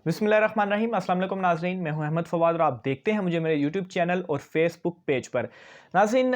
बिस्मिल्लाहिर्रहमानिर्रहीम। अस्सलाम वालेकुम नाज़रीन, मैं हूं अहमद फवाद और आप देखते हैं मुझे मेरे यूट्यूब चैनल और फेसबुक पेज पर। नाज़रीन,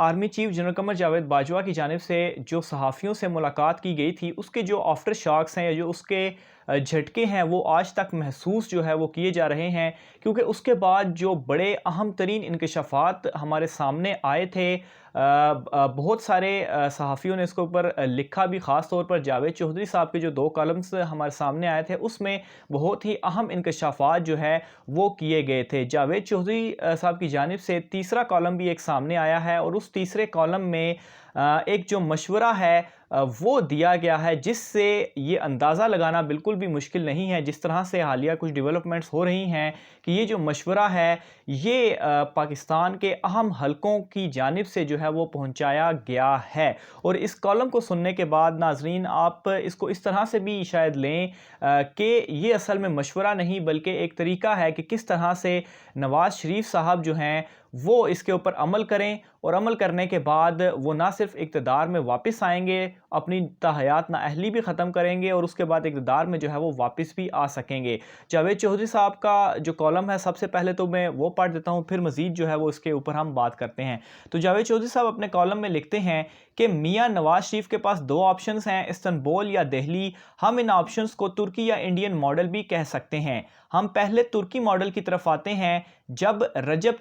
army chief general Qamar Javed Bajwa की जानिब से जो सहाफ़ियों से मुलाकात की गई थी उसके जो आफ्टर शॉक्स हैं या जो उसके झटके हैं वो आज तक महसूस जो है वो किए जा रहे हैं, क्योंकि उसके बाद जो बड़े अहम तरीन इंकशाफात हमारे सामने आए थे, बहुत सारे सहाफ़ियों ने इसके ऊपर लिखा भी, ख़ास तौर पर जावेद चौधरी साहब के जो 2 कॉलम्स हमारे सामने आए थे उसमें बहुत ही अहम इंकशाफात जो है वो किए गए थे। जावेद चौधरी साहब की जानिब से तीसरा कॉलम भी एक सामने आया है और उस तीसरे कॉलम में एक जो मशवरा है वो दिया गया है, जिससे ये अंदाज़ा लगाना बिल्कुल भी मुश्किल नहीं है, जिस तरह से हालिया कुछ डेवलपमेंट्स हो रही हैं, कि ये जो मशवरा है ये पाकिस्तान के अहम हलकों की जानिब से जो है वो पहुंचाया गया है। और इस कॉलम को सुनने के बाद नाजरीन आप इसको इस तरह से भी शायद लें कि ये असल में मशवरा नहीं बल्कि एक तरीका है कि किस तरह से नवाज़ शरीफ साहब जो हैं वो इसके ऊपर अमल करें, और अमल करने के बाद वो ना सिर्फ इक़्तिदार में वापस आएंगे, अपनी ताहयात नाअहली भी ख़त्म करेंगे और उसके बाद इक़्तिदार में जो है वो वापस भी आ सकेंगे। जावेद चौधरी साहब का जो कॉलम है, सबसे पहले तो मैं वो पढ़ देता हूँ, फिर मज़ीद जो है वो इसके ऊपर हम बात करते हैं। तो जावेद चौधरी साहब अपने कॉलम में लिखते हैं कि मियाँ नवाज शरीफ के पास 2 ऑप्शंस हैं, इस्तांबुल या दिल्ली। हम इन ऑप्शंस को तुर्की या इंडियन मॉडल भी कह सकते हैं। हम पहले तुर्की मॉडल की तरफ आते हैं। जब रजब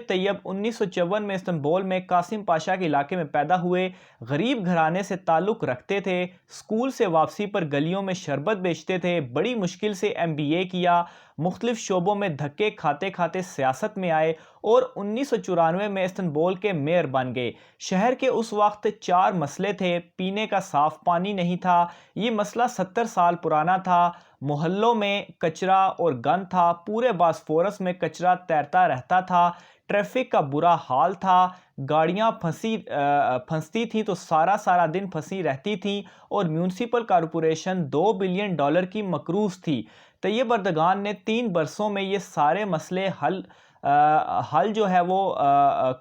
तैयब 1954 में इस्तांबुल में कासिम पाशा के इलाके में पैदा हुए, गरीब घराने से ताल्लुक़ रखते थे, स्कूल से वापसी पर गलियों में शरबत बेचते थे, बड़ी मुश्किल से MBA किया, मुख्तलिफ शोबों में धक्के खाते खाते सियासत में आए और 1994 में इस्तांबुल के मेयर बन गए। शहर के उस वक्त 4 मसले थे। पीने का साफ पानी नहीं था, ये मसला 70 साल पुराना था। मोहल्लों में कचरा और गंद था, पूरे बास्फोरस में कचरा तैरता रहता था। ट्रैफिक का बुरा हाल था, गाड़ियां फंसती थी तो सारा सारा दिन फंसी रहती थी, और म्यूनसिपल कॉरपोरेशन $2 बिलियन की मकरूज थी। तैयब अर्दगान ने 3 बरसों में ये सारे मसले हल जो है वो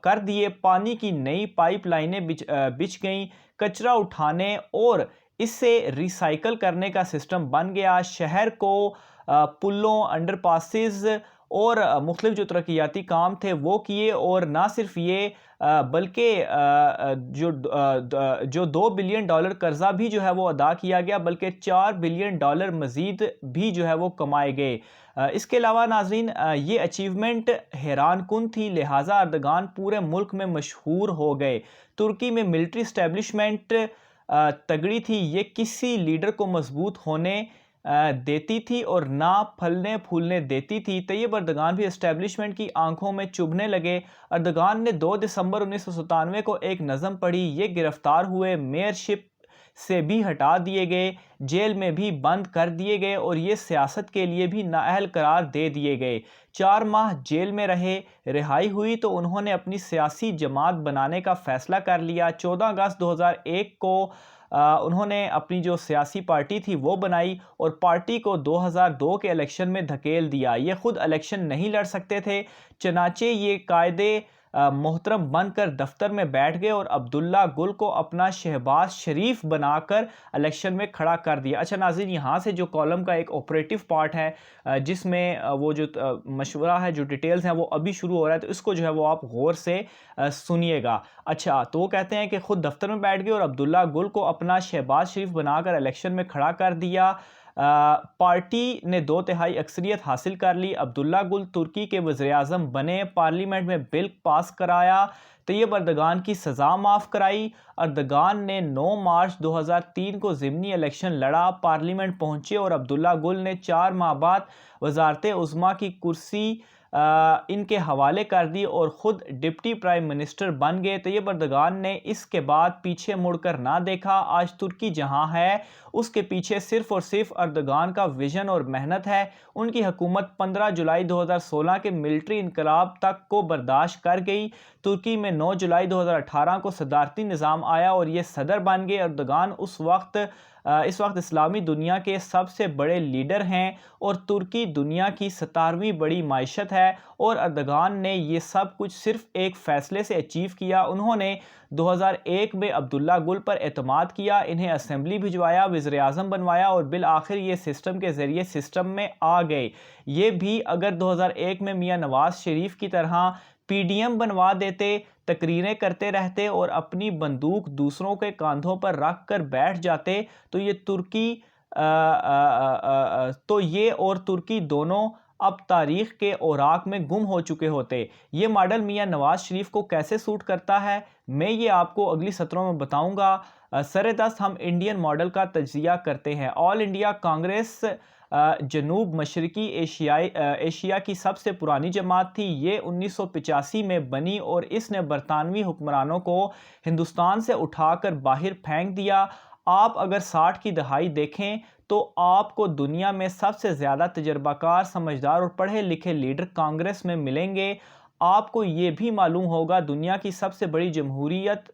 कर दिए। पानी की नई पाइपलाइनें बिछ गईं, कचरा उठाने और इससे रिसाइकल करने का सिस्टम बन गया। शहर को पुलों, अंडरपासेस और मुख्तलिफ जो तरक्याती काम थे वो किए, और ना सिर्फ ये बल्कि जो $2 बिलियन कर्जा भी जो है वो अदा किया गया, बल्कि $4 बिलियन मजीद भी जो है वो कमाए गए। इसके अलावा नाजरीन, ये अचीवमेंट हैरान कुन थी, लिहाजा अर्दगान पूरे मुल्क में मशहूर हो गए। तुर्की में मिलिट्री इस्टेब्लिशमेंट तगड़ी थी, ये किसी लीडर को मजबूत होने देती थी और ना फलने फूलने देती थी। तैयब अर्दगान भी इस्टेब्लिशमेंट की आंखों में चुभने लगे। अर्दगान ने 2 दिसंबर 1997 को एक नज़म पढ़ी, ये गिरफ्तार हुए, मेयरशिप से भी हटा दिए गए, जेल में भी बंद कर दिए गए और ये सियासत के लिए भी नाअहल करार दे दिए गए। 4 माह जेल में रहे, रिहाई हुई तो उन्होंने अपनी सियासी जमात बनाने का फैसला कर लिया। 14 अगस्त 2001 को उन्होंने अपनी जो सियासी पार्टी थी वो बनाई और पार्टी को 2002 के इलेक्शन में धकेल दिया। ये खुद इलेक्शन नहीं लड़ सकते थे, चनाचे ये कायदे मोहतरम बनकर दफ्तर में बैठ गए और अब्दुल्ला गुल को अपना शहबाज शरीफ बनाकर इलेक्शन में खड़ा कर दिया। अच्छा नाज़रीन, यहाँ से जो कॉलम का एक ऑपरेटिव पार्ट है, जिसमें वो जो मशवरा है, जो डिटेल्स हैं वो अभी शुरू हो रहा है, तो इसको जो है वो आप गौर से सुनिएगा। अच्छा, तो वो कहते हैं कि खुद दफ्तर में बैठ गए और अब्दुल्ला गुल को अपना शहबाज शरीफ बनाकर इलेक्शन में खड़ा कर दिया। पार्टी ने 2/3 अक्सरियत हासिल कर ली। अब्दुल्ला गुल तुर्की के वज़ीर-ए-आज़म बने, पार्लियामेंट में बिल पास कराया, तैयब अर्दगान की सज़ा माफ़ कराई। अर्दगान ने 9 मार्च 2003 को ज़िमनी इलेक्शन लड़ा, पार्लियामेंट पहुंचे और अब्दुल्ला गुल ने 4 माह बाद वज़ारत उज़्मा की कुर्सी इनके हवाले कर दी और ख़ुद डिप्टी प्राइम मिनिस्टर बन गए। तैयब अर्दगान ने इसके बाद पीछे मुड़कर ना देखा। आज तुर्की जहां है उसके पीछे सिर्फ और सिर्फ अर्दगान का विजन और मेहनत है। उनकी हुकूमत 15 जुलाई 2016 के मिलिट्री इनकलाब तक को बर्दाश्त कर गई। तुर्की में 9 जुलाई 2018 को सदारती निज़ाम आया और ये सदर बन गए। अर्दगान उस वक्त इस वक्त इस्लामी दुनिया के सबसे बड़े लीडर हैं और तुर्की दुनिया की 17वीं बड़ी माइशत है और अर्दगान ने ये सब कुछ सिर्फ एक फ़ैसले से अचीव किया। उन्होंने 2001 में अब्दुल्ला गुल पर एतमाद किया, इन्हें असेंबली भिजवाया, वज़ीर-ए-आज़म बनवाया और बिल आखिर ये सिस्टम के ज़रिए सिस्टम में आ गए। ये भी अगर 2001 में मियां नवाज शरीफ की तरह पीडीएम बनवा देते, तकरीरें करते रहते और अपनी बंदूक दूसरों के कांधों पर रख कर बैठ जाते तो ये और तुर्की दोनों अब तारीख के औराक में गुम हो चुके होते। ये मॉडल मियां नवाज शरीफ को कैसे सूट करता है, मैं ये आपको अगली सत्रों में बताऊंगा। सरेदस्त हम इंडियन मॉडल का तज्जिया करते हैं। ऑल इंडिया कांग्रेस जनूब मशरकी एशिया की सबसे पुरानी जमात थी। ये 1985 में बनी और इसने बरतानवी हुक्मरानों को हिंदुस्तान से उठाकर बाहर फेंक दिया। आप अगर 60 की दहाई देखें तो आपको दुनिया में सबसे ज़्यादा तजर्बाकार, समझदार और पढ़े लिखे लीडर कांग्रेस में मिलेंगे। आपको ये भी मालूम होगा दुनिया की सबसे बड़ी जमहूरियत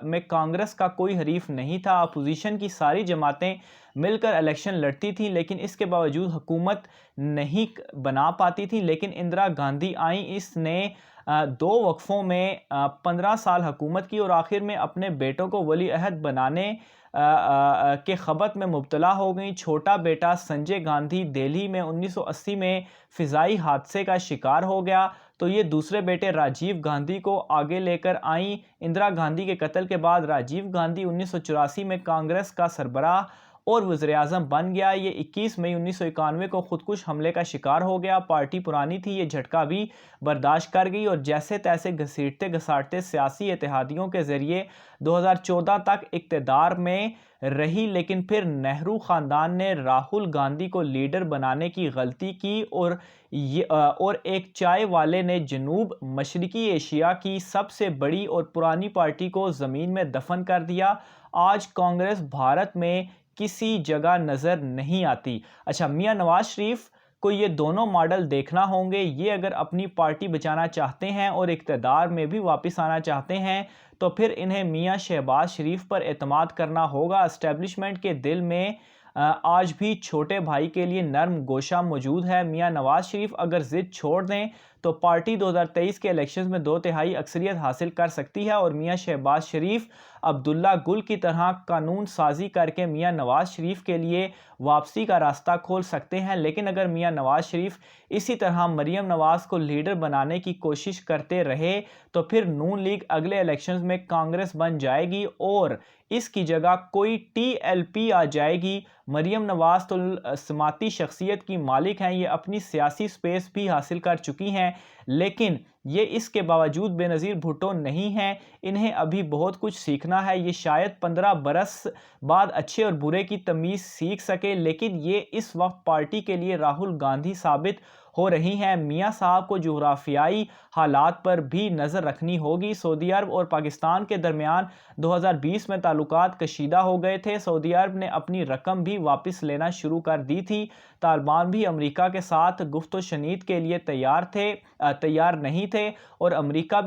में कांग्रेस का कोई हरीफ नहीं था। अपोजिशन की सारी जमातें मिलकर इलेक्शन लड़ती थी लेकिन इसके बावजूद हुकूमत नहीं बना पाती थी। लेकिन इंदिरा गांधी आई, इसने 2 वक्फों में 15 साल हुकूमत की और आखिर में अपने बेटों को वली अहद बनाने के खबत में मुब्तला हो गई। छोटा बेटा संजय गांधी दिल्ली में 1980 में फ़िज़ाई हादसे का शिकार हो गया तो ये दूसरे बेटे राजीव गांधी को आगे लेकर आई। इंदिरा गांधी के कत्ल के बाद राजीव गांधी 1984 में कांग्रेस का सरबराह और वज़ीर-ए-आज़म बन गया। ये 21 मई 1991 को खुदकुश हमले का शिकार हो गया। पार्टी पुरानी थी, ये झटका भी बर्दाश्त कर गई और जैसे तैसे घसीटते घसाटते सियासी इत्तेहादियों के ज़रिए 2014 तक इक़्तिदार में रही। लेकिन फिर नेहरू ख़ानदान ने राहुल गांधी को लीडर बनाने की गलती की और एक चाय वाले ने जनूब मशरकी एशिया की सबसे बड़ी और पुरानी पार्टी को ज़मीन में दफन कर दिया। आज कांग्रेस भारत में किसी जगह नज़र नहीं आती। अच्छा, मियां नवाज शरीफ को ये दोनों मॉडल देखना होंगे। ये अगर अपनी पार्टी बचाना चाहते हैं और इक़्तिदार में भी वापस आना चाहते हैं तो फिर इन्हें मियां शहबाज शरीफ पर एतमाद करना होगा। एस्टेब्लिशमेंट के दिल में आज भी छोटे भाई के लिए नर्म गोशा मौजूद है। मियां नवाज शरीफ अगर ज़िद छोड़ दें तो पार्टी 2023 के इलेक्शंस में 2/3 अक्सरियत हासिल कर सकती है और मियां शहबाज शरीफ अब्दुल्ला गुल की तरह कानून साजी करके मियां नवाज शरीफ के लिए वापसी का रास्ता खोल सकते हैं। लेकिन अगर मियां नवाज शरीफ इसी तरह मरीम नवाज को लीडर बनाने की कोशिश करते रहे तो फिर नून लीग अगले इलेक्शंस में कांग्रेस बन जाएगी और इसकी जगह कोई टीएलपी आ जाएगी। मरीम नवाज तो समाती शख्सियत की मालिक हैं, ये अपनी सियासी स्पेस भी हासिल कर चुकी हैं लेकिन ये इसके बावजूद बेनज़ीर भुट्टो नहीं हैं। इन्हें अभी बहुत कुछ सीखना है। ये शायद 15 बरस बाद अच्छे और बुरे की तमीज़ सीख सके लेकिन ये इस वक्त पार्टी के लिए राहुल गांधी साबित हो रही हैं। मियां साहब को जुग्राफियाई हालात पर भी नज़र रखनी होगी। सऊदी अरब और पाकिस्तान के दरमियान 2020 में ताल्लुकात कशीदा हो गए थे। सऊदी अरब ने अपनी रकम भी वापस लेना शुरू कर दी थी। तालिबान भी अमेरिका के साथ गुफ्तो शनीद के लिए तैयार नहीं थे और अमेरिका में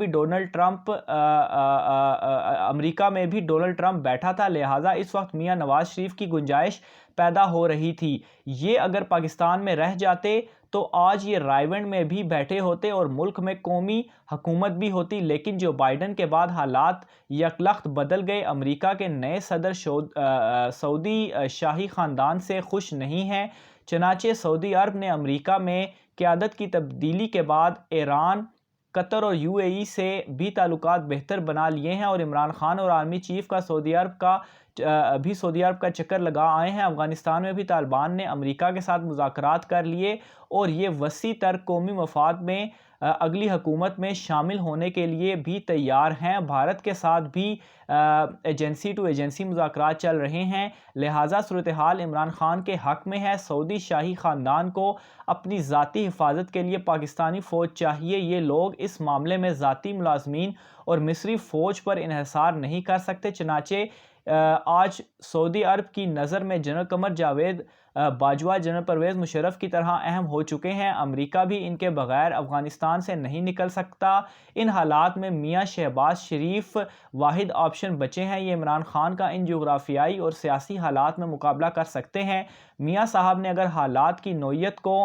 भी डोनाल्ड ट्रंप बैठा था। लिहाजा इस वक्त मियां नवाज शरीफ की गुंजाइश पैदा हो रही थी। ये अगर पाकिस्तान में रह जाते तो आज ये रायवंड में भी बैठे होते और मुल्क में कौमी हुकूमत भी होती। लेकिन जो बाइडन के बाद हालात यकलख्त बदल गए। अमेरिका के नए सदर सऊदी शाही ख़ानदान से खुश नहीं हैं। चनाचे सऊदी अरब ने अमेरिका में क़यादत की तब्दीली के बाद ईरान, कतर और यूएई से भी ताल्लुकात बेहतर बना लिए हैं और इमरान खान और आर्मी चीफ का सऊदी अरब का चक्कर लगा आए हैं। अफगानिस्तान में भी तालिबान ने अमेरिका के साथ मुज़ाकरात कर लिए और ये वसी तर कौमी मफाद में अगली हुकूमत में शामिल होने के लिए भी तैयार हैं। भारत के साथ भी एजेंसी टू एजेंसी मुज़ाकरात चल रहे हैं। लिहाजा सूरत हाल इमरान खान के हक़ में है। सऊदी शाही ख़ानदान को अपनी ज़ाती हिफाजत के लिए पाकिस्तानी फ़ौज चाहिए। ये लोग इस मामले में ज़ाती मुलाज़मीन और मिस्री फ़ौज पर इन्हिसार नहीं कर सकते। चनाचे आज सऊदी अरब की नज़र में जनरल कमर जावेद बाजवा जनरल परवेज़ मुशर्रफ की तरह अहम हो चुके हैं। अमेरिका भी इनके बगैर अफ़गानिस्तान से नहीं निकल सकता। इन हालात में मियाँ शहबाज शरीफ वाहिद ऑप्शन बचे हैं। ये इमरान खान का इन जोग्राफियाई और सियासी हालात में मुकाबला कर सकते हैं। मियाँ साहब ने अगर हालात की नौयत को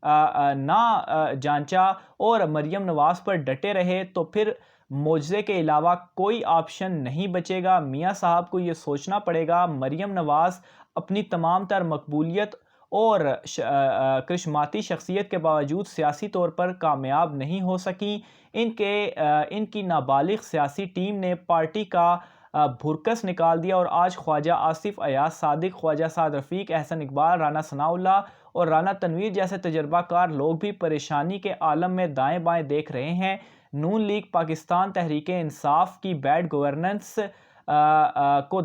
ना जांचा और मरीम नवाज़ पर डटे रहे तो फिर मुआवजे के अलावा कोई ऑप्शन नहीं बचेगा। मियाँ साहब को ये सोचना पड़ेगा। मरीम नवाज़ अपनी तमाम तर मकबूलियत और करिश्माती शख्सियत के बावजूद सियासी तौर पर कामयाब नहीं हो सकी। इनकी नाबालिग सियासी टीम ने पार्टी का भुरकस निकाल दिया और आज ख्वाजा आसिफ अयाज सादिक, ख्वाजा साद रफ़ीक, एहसन इकबाल, राना सनाउल्लाह और राना तनवीर जैसे तजर्बाकार लोग भी परेशानी के आलम में दाएं बाएं देख रहे हैं। नून लीग पाकिस्तान तहरीक इंसाफ की बैड गवर्नेंस को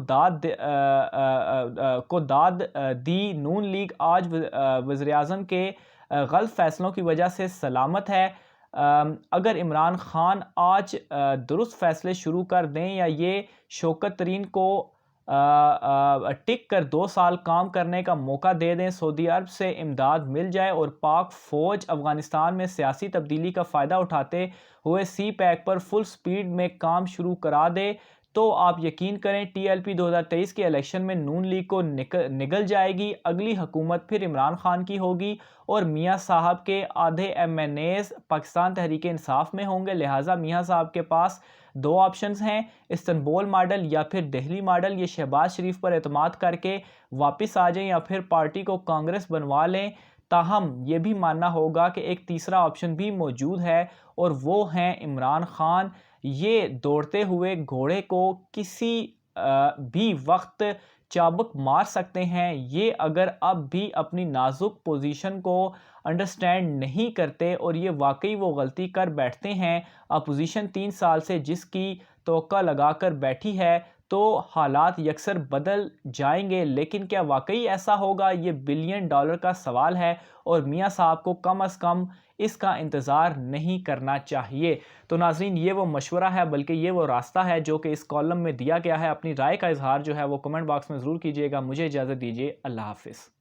दाद दी। नून लीग आज वज़ीर-ए-आज़म के गलत फैसलों की वजह से सलामत है। अगर इमरान खान आज दुरुस्त फैसले शुरू कर दें या ये शौकत तरीन को टिक कर 2 साल काम करने का मौका दे दें, सऊदी अरब से इमदाद मिल जाए और पाक फ़ौज अफ़गानिस्तान में सियासी तब्दीली का फ़ायदा उठाते हुए सी पैक पर फुल स्पीड में काम शुरू करा दे तो आप यकीन करें TLP 2023 के इलेक्शन में नून लीग को निगल जाएगी। अगली हुकूमत फिर इमरान खान की होगी और मियाँ साहब के आधे MNAs पाकिस्तान तहरीक इंसाफ में होंगे। लिहाजा मियाँ साहब के पास 2 ऑप्शंस हैं, इस्तांबुल मॉडल या फिर दिल्ली मॉडल। ये शहबाज शरीफ पर एतमाद करके वापस आ जाएं या फिर पार्टी को कांग्रेस बनवा लें। ताहम ये भी मानना होगा कि एक तीसरा ऑप्शन भी मौजूद है और वो हैं इमरान खान। ये दौड़ते हुए घोड़े को किसी भी वक्त चाबुक मार सकते हैं। ये अगर अब भी अपनी नाजुक पोजीशन को अंडरस्टैंड नहीं करते और ये वाकई वो गलती कर बैठते हैं, अपोजिशन 3 साल से जिसकी तवक्का लगाकर बैठी है, तो हालात यकसर बदल जाएंगे। लेकिन क्या वाकई ऐसा होगा? ये बिलियन डॉलर का सवाल है और मियाँ साहब को कम अज़ कम इसका इंतज़ार नहीं करना चाहिए। तो नाज़रीन, ये वो मशवरा है, बल्कि ये वो रास्ता है जो कि इस कॉलम में दिया गया है। अपनी राय का इजहार जो है वो कमेंट बॉक्स में ज़रूर कीजिएगा। मुझे इजाज़त दीजिए। अल्लाह हाफ़िज़।